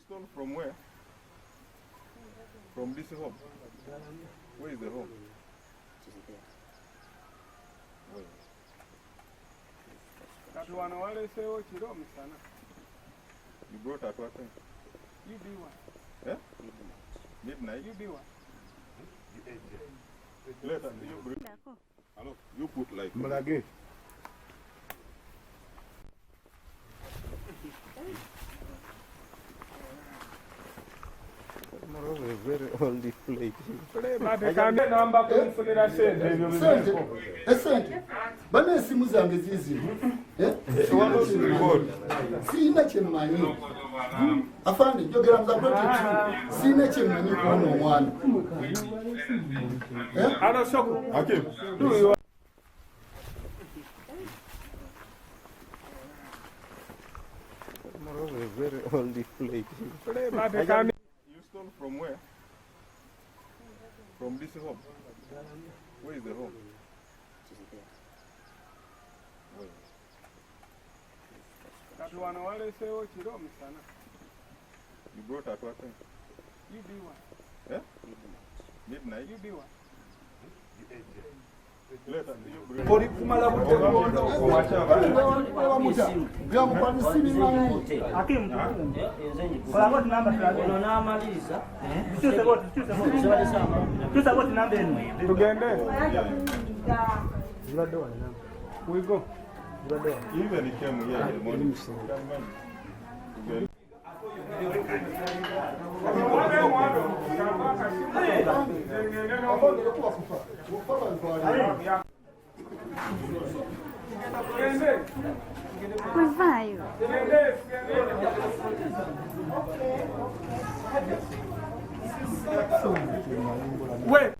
stole from where? From this home? Where is the home? Where? You brought at what time? You be one. Yeah? Midnight? You be one. Later, you bring. Hello, you put like. Malage. Tomorrow is very old plate. Esente bana esimu zange zizi sina kyemmanyi afande njogera muzaboti sina kyemmanyi kuno omwana Ano soko. Okay. Tomorrow is very old plate. You stole from where? From this home? Where is the home? Where? You brought at what time? You be one. Yeah? Midnight? You be one. Later, you bring. We go. Even he came here in the morning. Vai. Wait.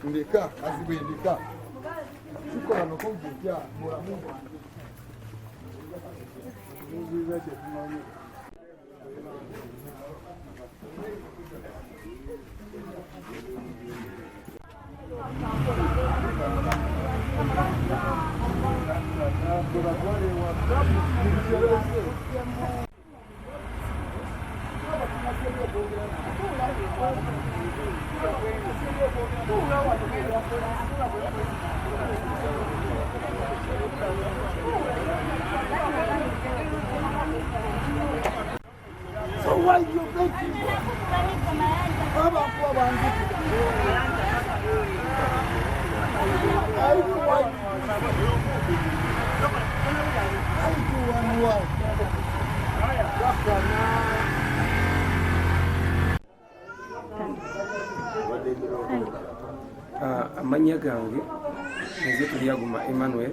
ndeka azibendeka sikola nokujja mulamu So why you making amanya gange nze tuliyaguma Emmanuel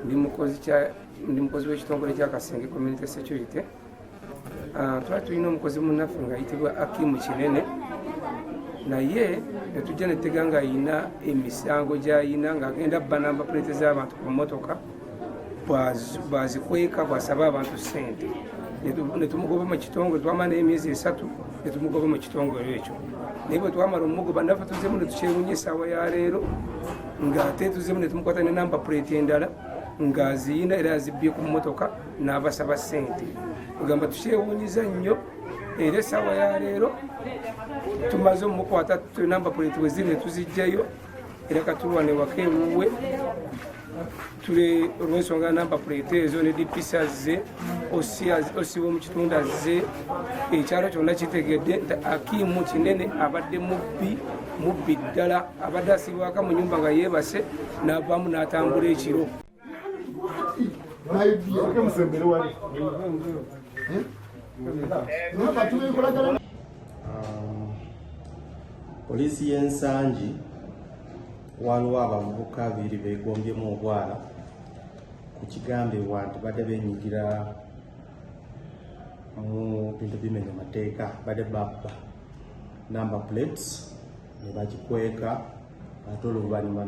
ndi mukozi w'ekitongole ky'akasenge community security. Twali tulina omukozi munnaffe ng'ayitibwa Akimu Kinene naye netujja netega nga ayina emisango gy'ayina ng'agenda bba namba plate z'abantu ku mmotoka bwazikweka bwasaba abantu ssente netumugoba mu kitongole twamala emyezi 3 netumugoba mu kitongole ekyo naye bwe twamala omugoba naffe tuzemu netukyewunya essaawa ya leero ng'ate tuzemu netumukwata ne namba plate endala ng'aziyina era azibbye ku mmotoka n'abasaba ssente ogamba tukyewunyiza nnyo era essaawa ya leero tumaze omukwata namba plate we ziri netuzijjayo era katulwane waka ewuwe tule olw'ensonga namba plate ezo ne dipisa ze osiba mu kitundu azze ekyalo kyonna kitegedde nti Akimu Kinene abadde mubbi ddala abadde asibwaka mu nyumba nga yeebase n'avaamu n'atambula ekiro. Poliisi y'ensangi waliwo abavubuka 2 beegombyemu obwala ku kigambibwa nti badde beenyigira mu bintu bimenya amateeka badde babba number plates ne bagikweka ate oluvannyuma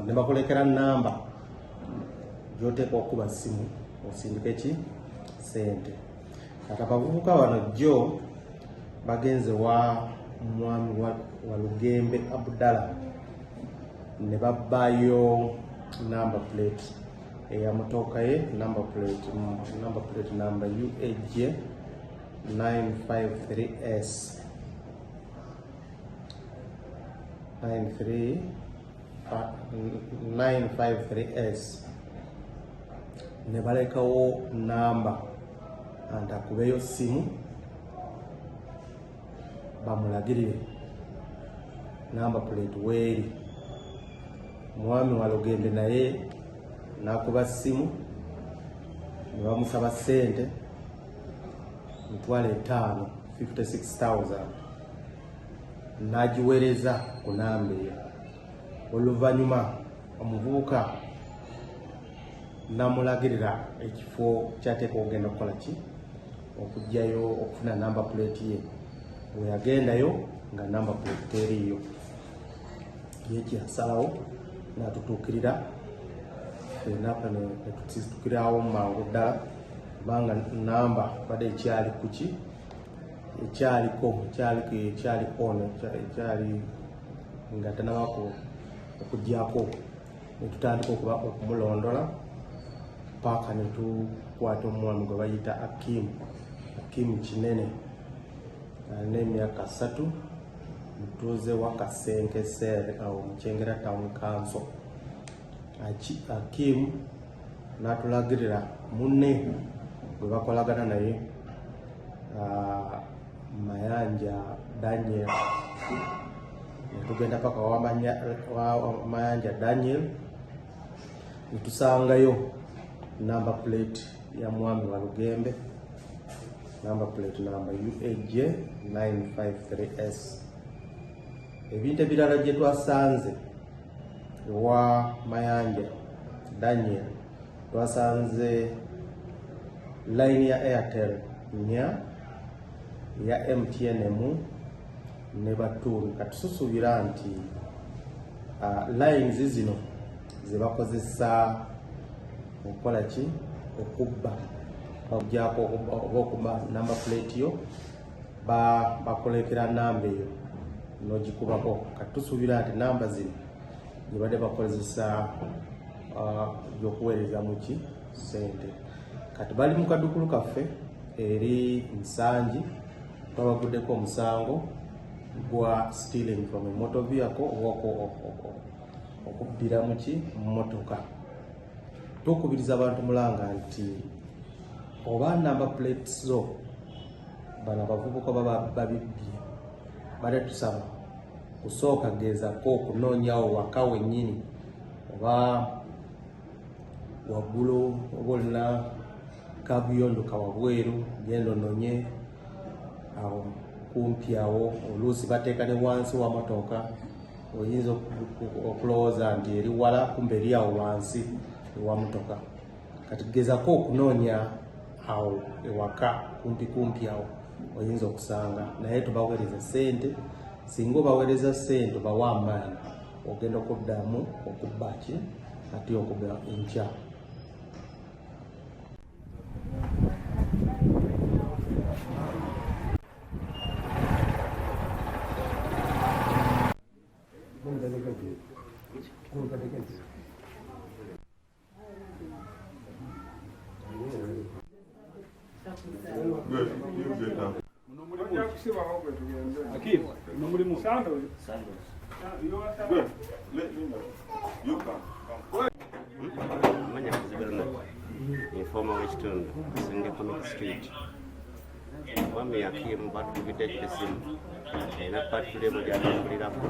ne bakulekera namba gy'oteekwa okuba ssimu osindika eki ssente. Kati abavubuka bano jjo bagenze wa mwami wa Lugembe Abdallah ne babbayo number plate eyamotoka ye number plate number UAJ 953S 953S ne balekawo namba anti akubeyo simu bamulagirire namba plate weeri. Mwami wa Lugembe naye nakuba simu ne bamusaba ssente $5,000 56,000 nagiwereza ku namba eyo. Oluvannyuma omuvubuka namulagirira ekifo kyateeka okugenda okukola ki okujjayo okufuna namba plate ye. Bwe yagendayo nga namba plate teriiyo, ye kyasalawo natutuukirira enapa netutukirawo mu mangu ddala kubanga namba badde ekyali kuki ekyali nga tanabako okujjako. Netutandika okumulondola paka netukwata omwami gwe bayita Akim Kinene alina emyaka 3 mutuuze wa Kasenkesere awo Mukyengera Town Council. Akim natulagirira munne gwe bakolagana naye Mayanja Daniel. Netugenda paka wa Mayanja Daniel netusangayo namba plate ya mwami wa Lugembe, namba plate number UAJ 953S. Ebintu ebirala gye twasanze ewa Mayanja Daniel, twasanze line ya Airtel nya ya MTN ne Baturu. Katusuubira nti lines zino ze bakozesa okukola ki okubba okujjako okuba namba plate yo bakolekera namba eyo n'ogikubako. Katusuubira nti namba zino gye badde bakozesa okuweereza muki ssente. Kati bali mu kadukulu kaffe eri Nsangi, twabaguddeko omusango gwa stealing from a motor vehicle okubbira muki mmotoka. Tukubiriza abantu mulanga nti oba namba plates zo bano abavubuka baba babibbye badde tusaba kusooka gezako okunoonyawo waka wennyini oba waggulu oba olina kabuyondo kawabweru genda ononye awo kumpi awo. Oluusi bateeka ne wansi wa motoka, oyinza okulowooza nti eri wala kumbe eri awo wansi ewa motoka. Kati gezako okunoonya awo ewaka kumpi awo oyinza okusanga, naye tubaweereza ssente. Singa obaweereza ssente bawa amaanyi ogenda okuddamu okubba ki ate okubba enkya. Good. You get that. Good. Let me know. You come. Manya kuzibirana informa w'ekitundu Singa Comic Street. Mwami Akim batubidde esimu era patulemu gyatambulirako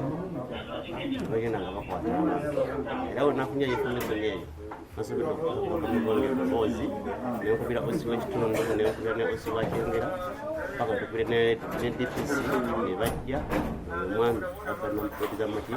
bagenda nga bakwata era wenafunye information eyo nasobodde okumugongera emboozi nenkubira osi w'ekitundu nenkubira ne osi wakyengera paka tukubire ne DPC ne bajja omwami afanamupetiza muki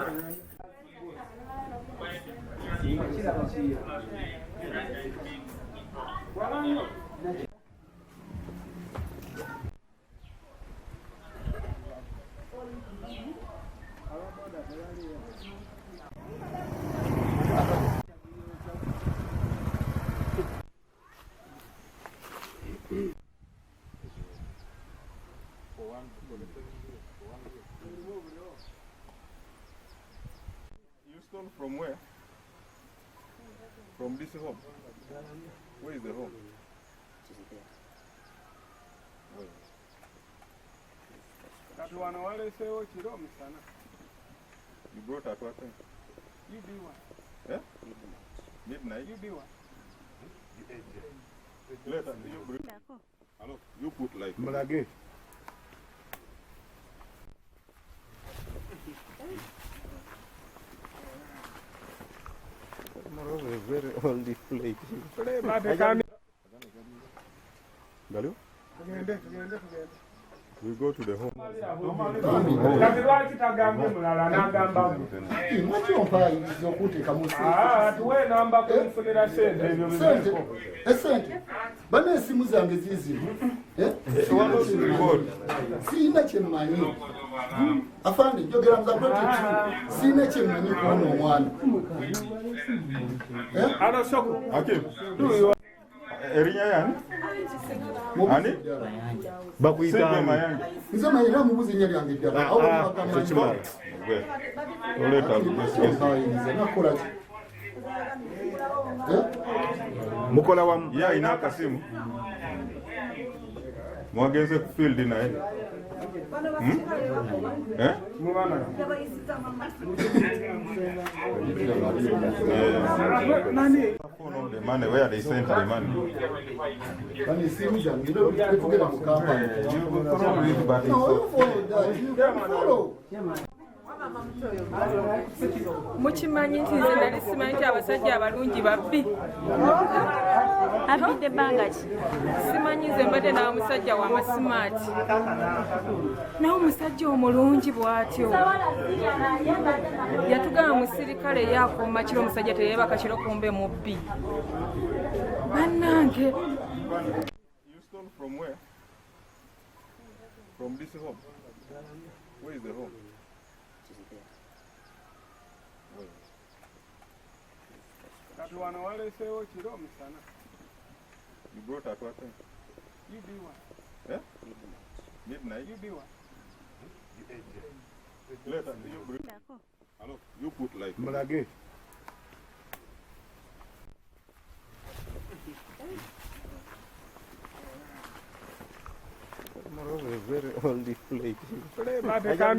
You stole from where? From this home. Where is the home? Where? Kati wano waleseewo kiro misana. You brought at what time? You be one. Eh? Midnight? You be one. Later, you bring. Hello, you put like. Mulage. Moreover, a very old plate. Kule Batereka. Galu? Tugende. We go to the home. Kati lwaki tagambe mulala n'agamba gwe? Lwaki ompayiriza okuteeka mu Tuwe namba kunfunira sente ebyo sente? bibiko. Esente? Bana esimu zange ziizino. Siina kye mmanyi. Afande njogera mu Babatutte. Siina kye mmanyi ku ono omwana. Ano soko. Hakim. Erinya yani? Ani? Bakuyita Mayange. Nze manyi era mubuzi nnya lyange ddala. Awo bagamba Chimara. Oleta ompayiriza nakola ki? Mukola wamu. ya ina akasimu. Mwagenze ku field naye. Eh? Nani? Phone of the money, where they sent the money. Bana esimu zange ndio tugenda mu kampani. You go through it, but it's No, so. you follow that. You follow. Mukimanyi nti nze nali simanyi nti abasajja abalungi babbi. Abidde ebbanga ki? Simanyi nze mbadde n'omusajja w'amasimaati. Naye omusajja omulungi bw'atyo. Yatugamba musirikale ye akuuma kiro omusajja teyeebaka kiro kumbe mubbi. Bannange. You stole from where? From this home. Where is the home? Where? Kati wano waleseewo kiro misana. You brought at what time? You be one. Eh? Midnight? You be one. Later, you bring. Hello, you put like. Mulage. Moreover, a very old plate. Kule Batereka.